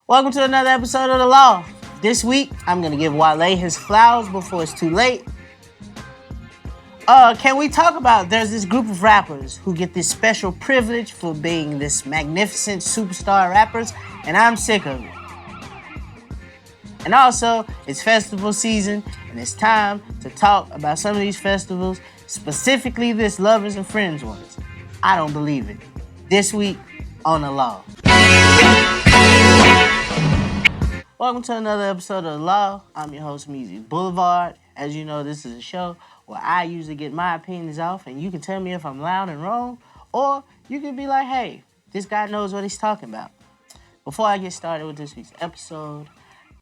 Welcome to another episode of The Law. This week, I'm going to give Wale his flowers before it's too late. Can we talk about there's this group of rappers who get this special privilege for being this magnificent superstar rappers, and I'm sick of it. And also, it's festival season, and it's time to talk about some of these festivals, specifically this Lovers and Friends ones. I don't believe it. This week on The Law. Welcome to another episode of The Law. I'm your host, Meezy Blvd. As you know, this is a show where I usually get my opinions off, and you can tell me if I'm loud and wrong, or you can be like, hey, this guy knows what he's talking about. Before I get started with this week's episode,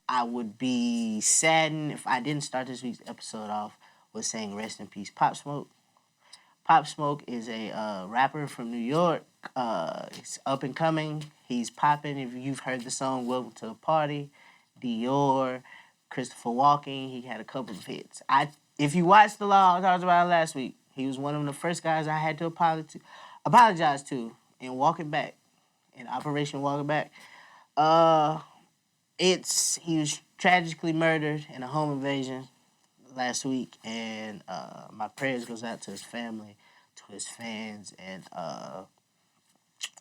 I would be saddened if I didn't start this week's episode off with saying rest in peace, Pop Smoke. Pop Smoke is a rapper from New York. He's up and coming. He's popping. If you've heard the song Welcome to the Party, Dior, Christopher Walken, he had a couple of hits. If you watched The Law, I talked about it last week. He was one of the first guys I had to apologize to in Walking Back, in Operation Walking Back. He was tragically murdered in a home invasion last week, and my prayers goes out to his family, to his fans, and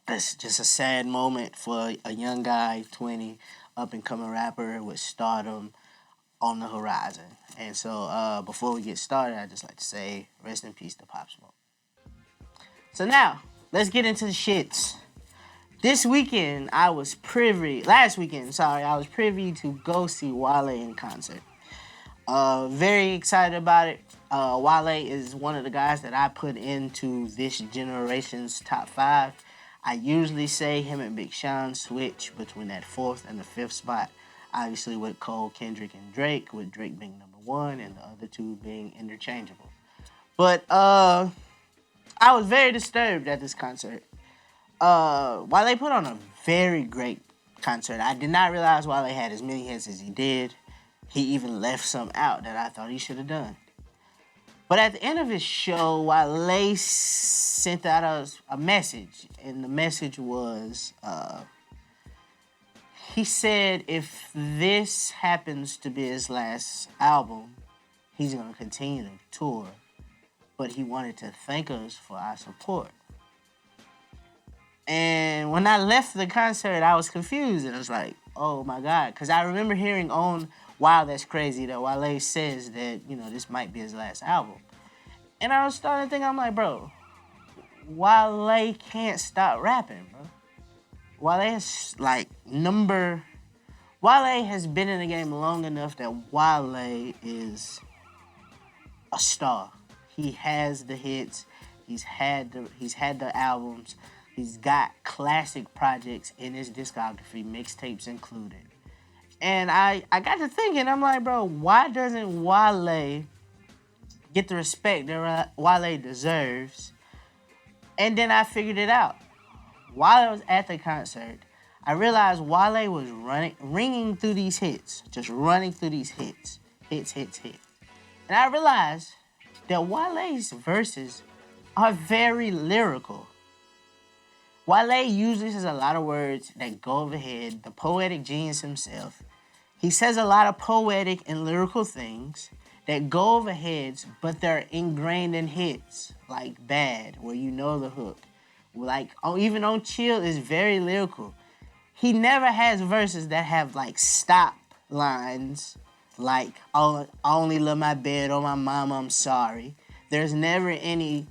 it's just a sad moment for a young guy, 20, up-and-coming rapper with stardom on the horizon. And so before we get started, I'd just like to say rest in peace to Pop Smoke. So now, let's get into the shits. Last weekend, I was privy to go see Wale in concert. Very excited about it. Wale is one of the guys that I put into this generation's top 5. I usually say him and Big Sean switch between that 4th and the 5th spot. Obviously with Cole, Kendrick, and Drake, with Drake being number 1 and the other 2 being interchangeable. But I was very disturbed at this concert. Wale put on a very great concert. I did not realize Wale had as many hits as he did. He even left some out that I thought he should have done. But at the end of his show, Wale sent out a message, and the message was, he said if this happens to be his last album, he's going to continue to tour, but he wanted to thank us for our support. And when I left the concert, I was confused, and I was like, oh my God, because I remember hearing on Wow, That's Crazy that Wale says that, this might be his last album. And I was starting to think, I'm like, bro, Wale can't stop rapping, bro. Wale has been in the game long enough that Wale is a star. He has the hits. He's had the albums. He's got classic projects in his discography, mixtapes included. And I got to thinking, I'm like, bro, why doesn't Wale get the respect that Wale deserves? And then I figured it out. While I was at the concert, I realized Wale was ringing through these hits, just running through these hits. Hits. And I realized that Wale's verses are very lyrical. Wale uses a lot of words that go overhead, the poetic genius himself. He says a lot of poetic and lyrical things that go over heads, but they're ingrained in hits, like Bad, where you know the hook. Even on Chill is very lyrical. He never has verses that have, stop lines, like, I only love my bed, or my mama, I'm sorry. There's never any,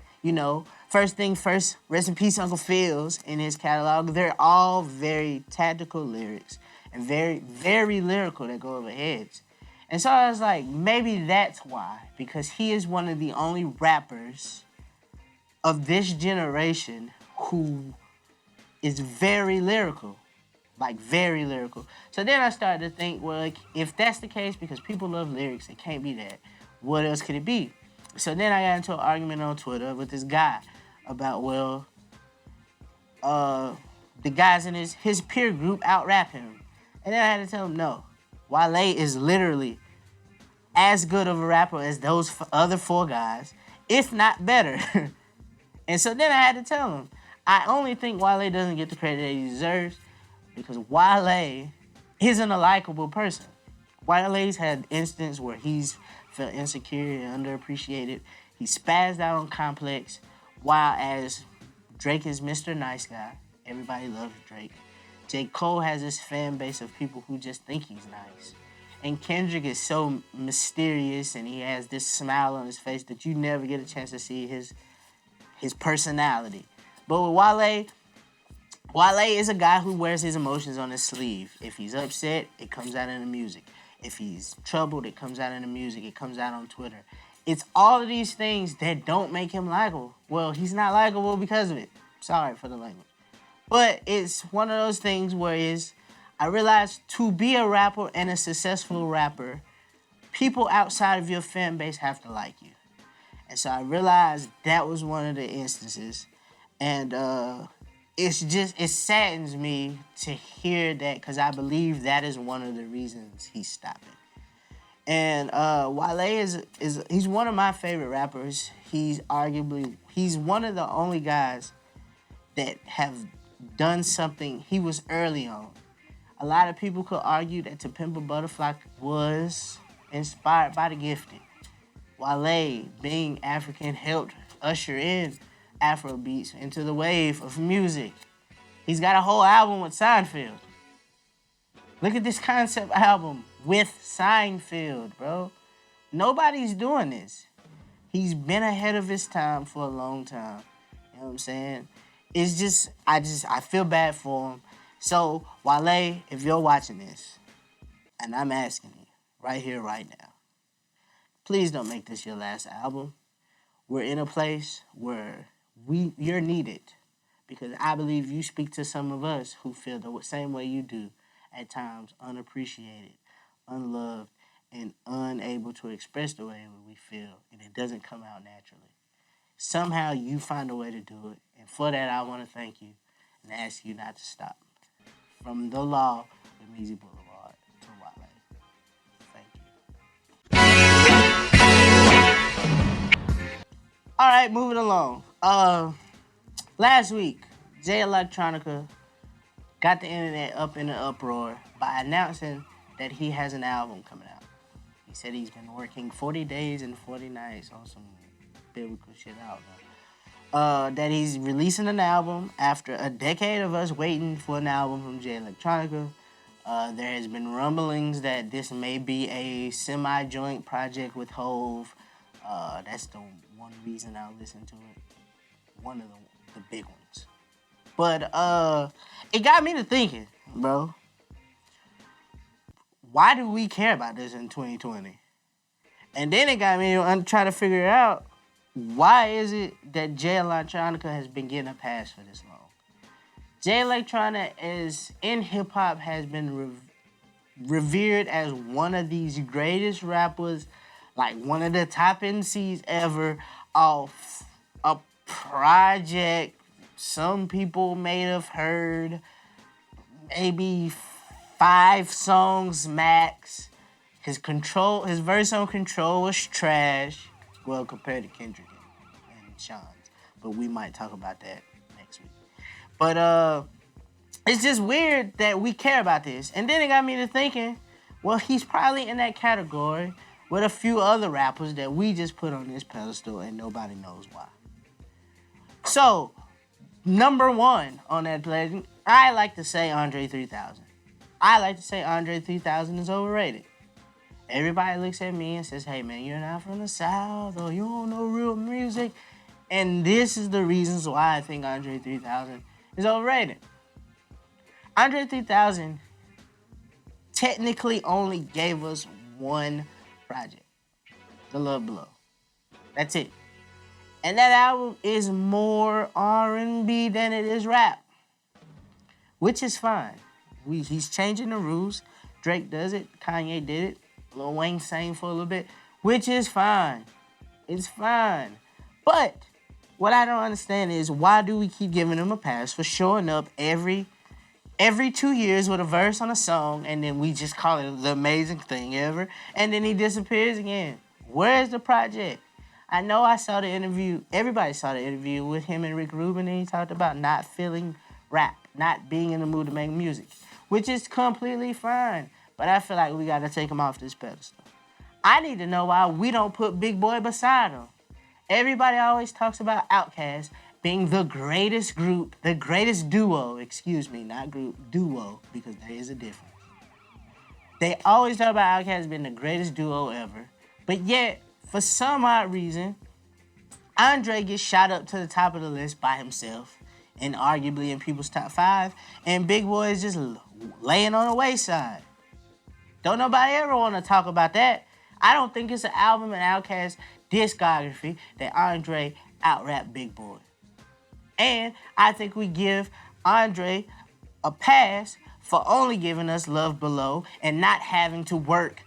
first thing first, rest in peace, Uncle Phil's in his catalog. They're all very tactical lyrics and very, very lyrical that go over heads. And so I was like, maybe that's why, because he is one of the only rappers of this generation who is very lyrical, very lyrical. So then I started to think, well, if that's the case, because people love lyrics, it can't be that. What else could it be? So then I got into an argument on Twitter with this guy about, the guys in his peer group out-rap him. And then I had to tell him, no, Wale is literally as good of a rapper as those other 4 guys, if not better. And so then I had to tell him, I only think Wale doesn't get the credit that he deserves because Wale isn't a likable person. Wale's had instances where he's felt insecure and underappreciated. He spazzed out on Complex, while as Drake is Mr. Nice Guy. Everybody loves Drake. J. Cole has this fan base of people who just think he's nice. And Kendrick is so mysterious and he has this smile on his face that you never get a chance to see his personality. But with Wale is a guy who wears his emotions on his sleeve. If he's upset, it comes out in the music. If he's troubled, it comes out in the music. It comes out on Twitter. It's all of these things that don't make him likable. Well, he's not likable because of it. Sorry for the language. But it's one of those things where I realized to be a rapper and a successful rapper, people outside of your fan base have to like you. And so I realized that was one of the instances. And it saddens me to hear that because I believe that is one of the reasons he's stopping. And Wale he's one of my favorite rappers. He's one of the only guys that have done something he was early on. A lot of people could argue that To Pimp a Butterfly was inspired by The Gifted. Wale, being African, helped usher in Afrobeats into the wave of music. He's got a whole album with Seinfeld. Look at this concept album with Seinfeld, bro. Nobody's doing this. He's been ahead of his time for a long time. You know what I'm saying? It's just, I feel bad for him. So, Wale, if you're watching this, and I'm asking you, right here, right now, please don't make this your last album. We're in a place where you're needed. Because I believe you speak to some of us who feel the same way you do, at times unappreciated, unloved, and unable to express the way we feel, and it doesn't come out naturally. Somehow you find a way to do it, and for that I want to thank you and ask you not to stop. From The Law with Meezy Blvd to Wale. Thank you. All right, moving along. Last week, Jay Electronica got the internet up in an uproar by announcing that he has an album coming out. He said he's been working 40 days and 40 nights on some biblical shit out there. That he's releasing an album after a decade of us waiting for an album from Jay Electronica. There has been rumblings that this may be a semi-joint project with Hove. That's the one reason I'll listen to it. One of the big ones. But it got me to thinking, bro. Why do we care about this in 2020? And then it got me to try to figure out, why is it that Jay Electronica has been getting a pass for this long? Jay Electronica in hip-hop has been revered as one of these greatest rappers, like one of the top MCs ever, off a project some people may have heard, maybe 5 songs max. His verse on Control was trash. Well, compared to Kendrick and Sean's. But we might talk about that next week. But it's just weird that we care about this. And then it got me to thinking, well, he's probably in that category with a few other rappers that we just put on this pedestal and nobody knows why. So, number 1 on that legend, I like to say Andre 3000. I like to say Andre 3000 is overrated. Everybody looks at me and says, hey man, you're not from the South or you don't know real music. And this is the reasons why I think Andre 3000 is overrated. Andre 3000 technically only gave us one project, The Love Below. That's it. And that album is more R&B than it is rap, which is fine. He's changing the rules. Drake does it. Kanye did it. Lil Wayne sang for a little bit, which is fine. It's fine. But what I don't understand is, why do we keep giving him a pass for showing up every 2 years with a verse on a song, and then we just call it the amazing thing ever, and then he disappears again? Where's the project? I know I saw the interview. Everybody saw the interview with him and Rick Rubin, and he talked about not feeling rap, not being in the mood to make music, which is completely fine. But I feel like we got to take him off this pedestal. I need to know why we don't put Big Boy beside him. Everybody always talks about Outkast being the greatest group, the greatest duo, not group, duo, because there is a difference. They always talk about Outkast being the greatest duo ever, but yet, for some odd reason, Andre gets shot up to the top of the list by himself, and arguably in people's top 5, and Big Boy is just laying on the wayside. Don't nobody ever want to talk about that. I don't think it's an album in Outkast discography that Andre out-rapped Big Boy. And I think we give Andre a pass for only giving us Love Below and not having to work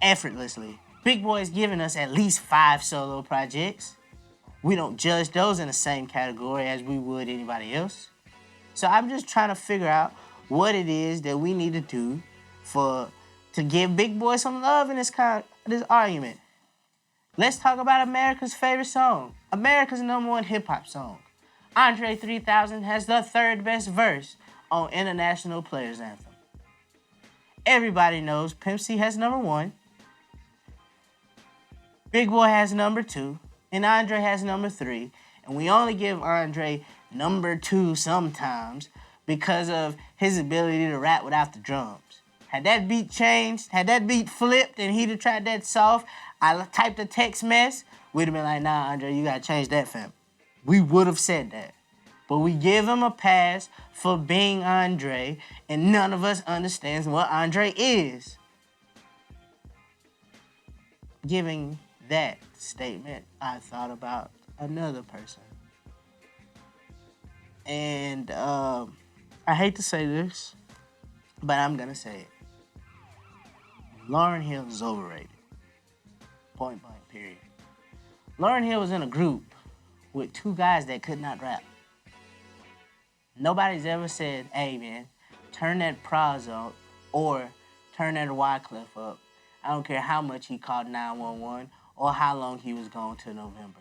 effortlessly. Big Boy's giving us at least 5 solo projects. We don't judge those in the same category as we would anybody else. So I'm just trying to figure out what it is that we need to do to give Big Boy some love in this argument. Let's talk about America's favorite song, America's #1 hip-hop song. Andre 3000 has the 3rd best verse on International Players Anthem. Everybody knows Pimp C has #1, Big Boy has #2, and Andre has #3. And we only give Andre #2 sometimes because of his ability to rap without the drums. Had that beat changed, had that beat flipped, and he'd have tried that soft, I typed a text mess, we'd have been like, nah, Andre, you gotta change that, fam. We would have said that. But we give him a pass for being Andre, and none of us understands what Andre is. Giving that statement, I thought about another person. And I hate to say this, but I'm gonna say it. Lauryn Hill is overrated. Point blank, period. Lauryn Hill was in a group with 2 guys that could not rap. Nobody's ever said, hey man, turn that Praz up or turn that Wyclef up. I don't care how much he called 911 or how long he was gone till November.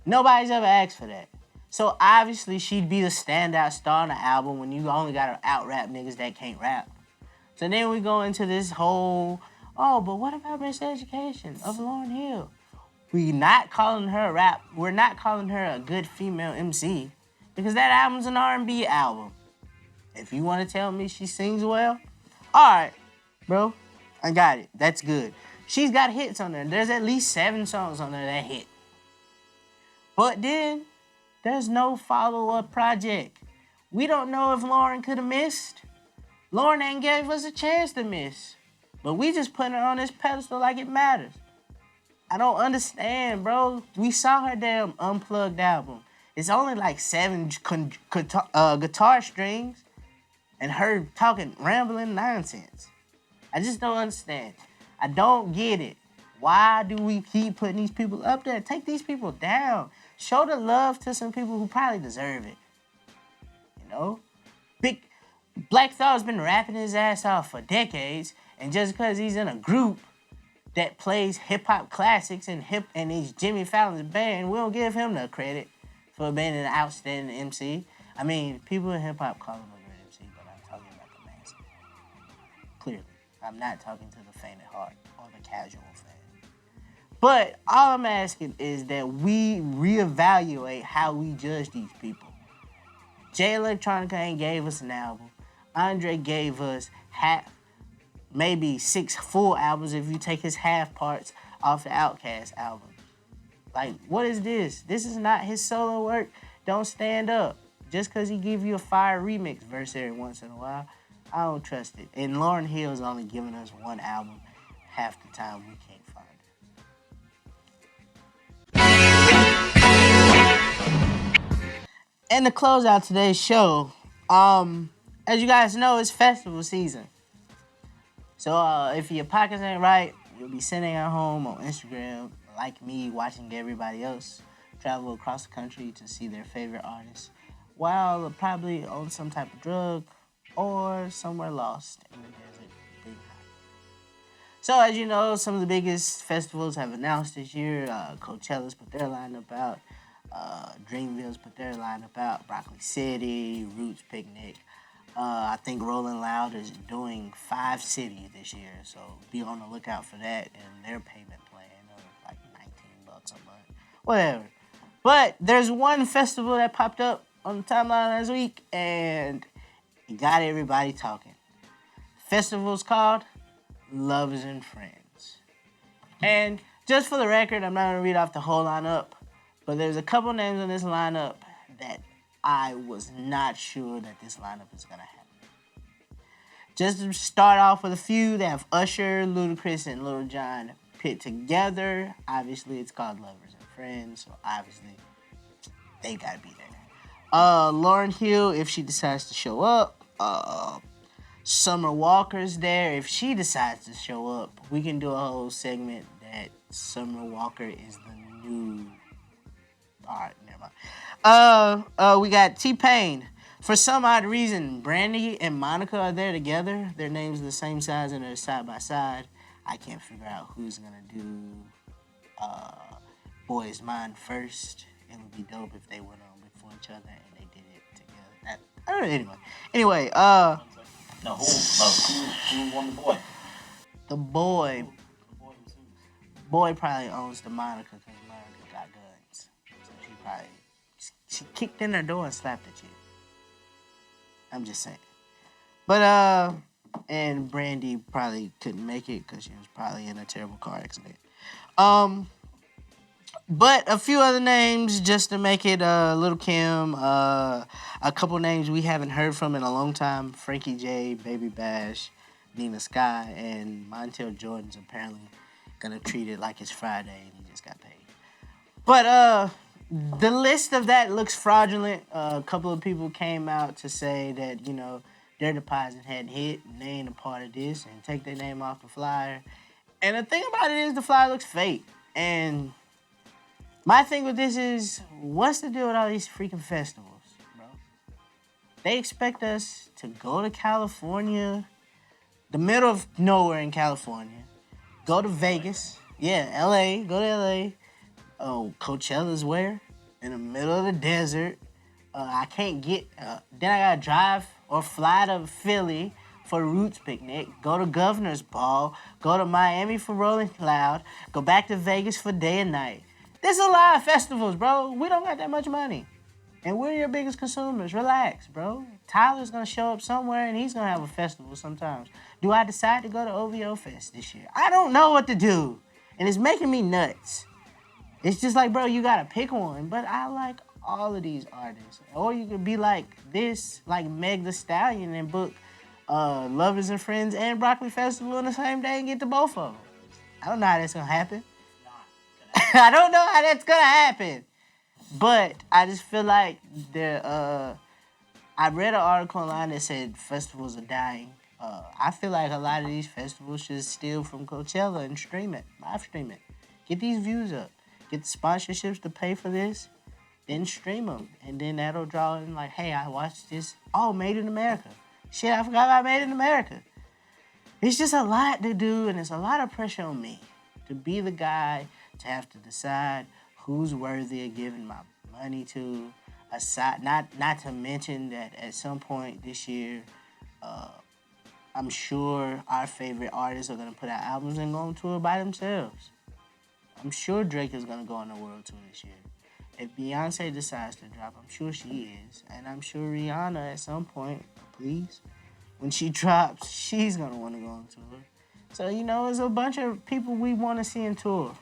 Nobody's ever asked for that. So obviously she'd be the standout star on the album when you only gotta out-rap niggas that can't rap. So then we go into this whole, but what about Miseducation of Lauryn Hill? We're not calling her a good female MC because that album's an R&B album. If you want to tell me she sings well, all right, bro, I got it. That's good. She's got hits on there. There's at least 7 songs on there that hit. But then there's no follow-up project. We don't know if Lauryn could have missed. Lauryn ain't gave us a chance to miss. But we just putting her on this pedestal like it matters. I don't understand, bro. We saw her damn Unplugged album. It's only like 7 guitar strings and her talking, rambling nonsense. I just don't understand. I don't get it. Why do we keep putting these people up there? Take these people down. Show the love to some people who probably deserve it. You know? Big Black Thought's been rapping his ass off for decades, and just because he's in a group that plays hip-hop classics and he's Jimmy Fallon's band, we don't give him the credit for being an outstanding MC. I mean, people in hip-hop call him a great MC, but I'm talking about the masses. Clearly. I'm not talking to the faint at heart or the casual fan. But all I'm asking is that we reevaluate how we judge these people. Jay Electronica ain't gave us an album. Andre gave us maybe 6 full albums if you take his half parts off the Outkast album. Like, what is this? This is not his solo work. Don't stand up. Just because he give you a fire remix verse every once in a while, I don't trust it. And Lauryn Hill's only giving us 1 album. Half the time we can't find it. And to close out today's show, as you guys know, it's festival season. So if your pockets ain't right, you'll be sitting at home on Instagram, like me, watching everybody else travel across the country to see their favorite artists, while probably on some type of drug or somewhere lost in the desert, being high. So as you know, some of the biggest festivals have announced this year. Coachella's put their lineup out. Dreamville's put their lineup out. Broccoli City, Roots Picnic. I think Rolling Loud is doing 5 cities this year, so be on the lookout for that and their payment plan of like $19 a month, whatever. But there's one festival that popped up on the timeline last week, and it got everybody talking. Festival's called Lovers and Friends. And just for the record, I'm not gonna read off the whole lineup, but there's a couple names in this lineup that I was not sure that this lineup is gonna happen. Just to start off with a few, they have Usher, Ludacris, and Lil Jon put together. Obviously, it's called Lovers and Friends, so obviously they gotta be there. Lauryn Hill, if she decides to show up. Summer Walker's there. If she decides to show up, we can do a whole segment that Summer Walker is the new. All right, never mind. We got T-Pain. For some odd reason, Brandy and Monica are there together. Their names are the same size and they're side by side. I can't figure out who's gonna do Boy Is Mine first. It would be dope if they went on before each other and they did it together. I don't know. Anyway. No, who won the boy? The boy. Boy probably owns the Monica because Monica got guns. So she kicked in her door and slapped the chick. I'm just saying. But and Brandy probably couldn't make it because she was probably in a terrible car accident. But a few other names just to make it Lil' Kim, a couple names we haven't heard from in a long time: Frankie J, Baby Bash, Nina Sky, and Montel Jordan's apparently gonna treat it like it's Friday and he just got paid. But the list of that looks fraudulent. A couple of people came out to say that their deposit hadn't hit and they ain't a part of this and take their name off the flyer. And the thing about it is the flyer looks fake. And my thing with this is, what's the deal with all these freaking festivals, bro? They expect us to go to California, the middle of nowhere in California, go to Vegas, LA, go to LA. Oh, Coachella's where? In the middle of the desert. I can't get, then I gotta drive or fly to Philly for Roots Picnic, go to Governor's Ball, go to Miami for Rolling Loud, go back to Vegas for Day and Night. There's a lot of festivals, bro. We don't got that much money. And we're your biggest consumers. Relax, bro. Tyler's going to show up somewhere and he's going to have a festival sometimes. Do I decide to go to OVO Fest this year? I don't know what to do. And it's making me nuts. It's just like, bro, you got to pick one. But I like all of these artists. Or you could be like this, like Meg Thee Stallion, and book Lovers and Friends and Broccoli Festival on the same day and get to both of them. I don't know how that's going to happen. I don't know how that's gonna happen, but I just feel like I read an article online that said festivals are dying. I feel like a lot of these festivals should steal from Coachella and stream it, live stream it, get these views up, get the sponsorships to pay for this, then stream them, and then that'll draw in like, hey, I watched this. Oh, Made in America. Shit, I forgot about Made in America. It's just a lot to do, and it's a lot of pressure on me to be the guy to have to decide who's worthy of giving my money to. Aside, not to mention that at some point this year, I'm sure our favorite artists are gonna put out albums and go on tour by themselves. I'm sure Drake is gonna go on a world tour this year. If Beyonce decides to drop, I'm sure she is, and I'm sure Rihanna at some point, please, when she drops, she's gonna want to go on tour. So there's a bunch of people we want to see in tour.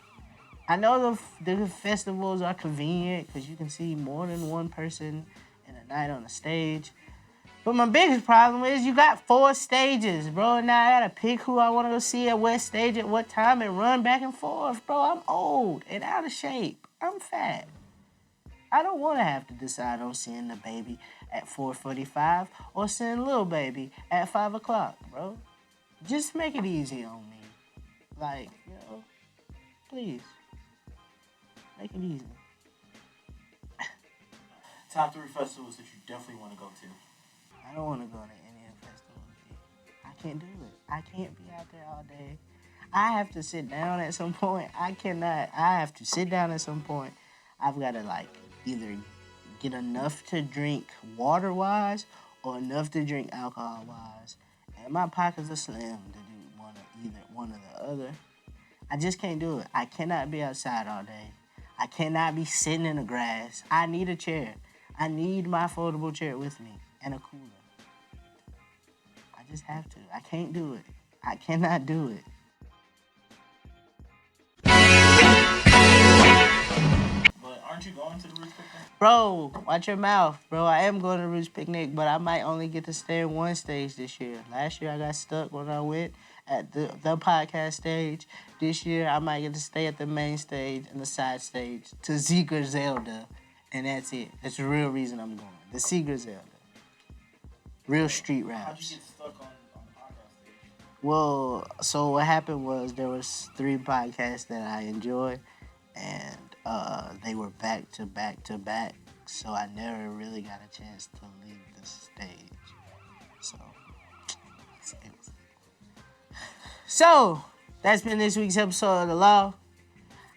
I know the festivals are convenient because you can see more than one person in a night on a stage. But my biggest problem is you got 4 stages, bro. Now I gotta pick who I want to go see at what stage at what time and run back and forth, bro. I'm old and out of shape. I'm fat. I don't want to have to decide on seeing the baby at 4:45 or seeing Lil Baby at 5 o'clock, bro. Just make it easy on me. Like, please. Make it easy. Top 3 festivals that you definitely want to go to. I don't want to go to any of the festivals. I can't do it. I can't be out there all day. I have to sit down at some point. I cannot. I have to sit down at some point. I've got to either get enough to drink water-wise or enough to drink alcohol wise, and my pockets are slim to do either one or the other. I just can't do it. I cannot be outside all day. I cannot be sitting in the grass. I need a chair. I need my foldable chair with me and a cooler. I just have to. I can't do it. I cannot do it. But aren't you going to the Roots Picnic? Bro, watch your mouth. Bro, I am going to Roots Picnic, but I might only get to stay in one stage this year. Last year I got stuck when I went at the podcast stage. This year I might get to stay at the main stage and the side stage to see Griselda. And that's it. That's the real reason I'm going. To see Griselda. Real street How'd you raps. get stuck on the podcast stage? Well, so what happened was there was 3 podcasts that I enjoy, and they were back to back to back, so I never really got a chance to leave the stage. So that's been this week's episode of The Law.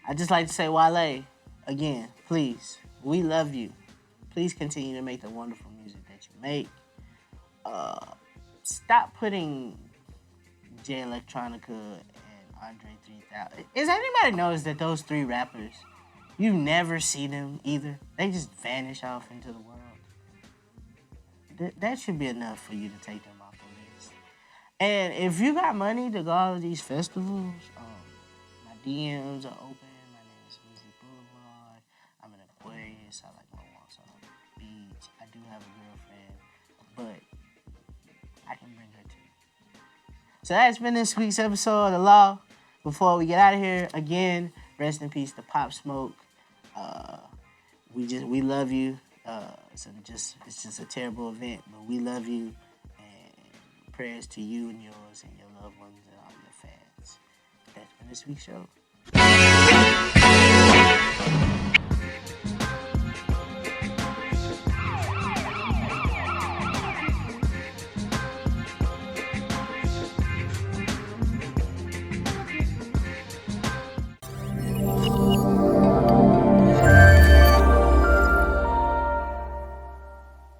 I'd just like to say, Wale, again, please, we love you. Please continue to make the wonderful music that you make. Stop putting Jay Electronica and Andre 3000. Is anybody knows that those 3 rappers, you never see them either? They just vanish off into the world. That should be enough for you to take them off the list. And if you got money to go all of these festivals, my DMs are open. My name is Meezy Blvd. I'm an Aquarius. I like my walks on the beach. I do have a girlfriend, but I can bring her too. So that's been this week's episode of The Law. Before we get out of here, again, rest in peace to Pop Smoke. We love you. It's just a terrible event, but we love you. And prayers to you and yours and your loved ones and all your fans. That's been this week's show.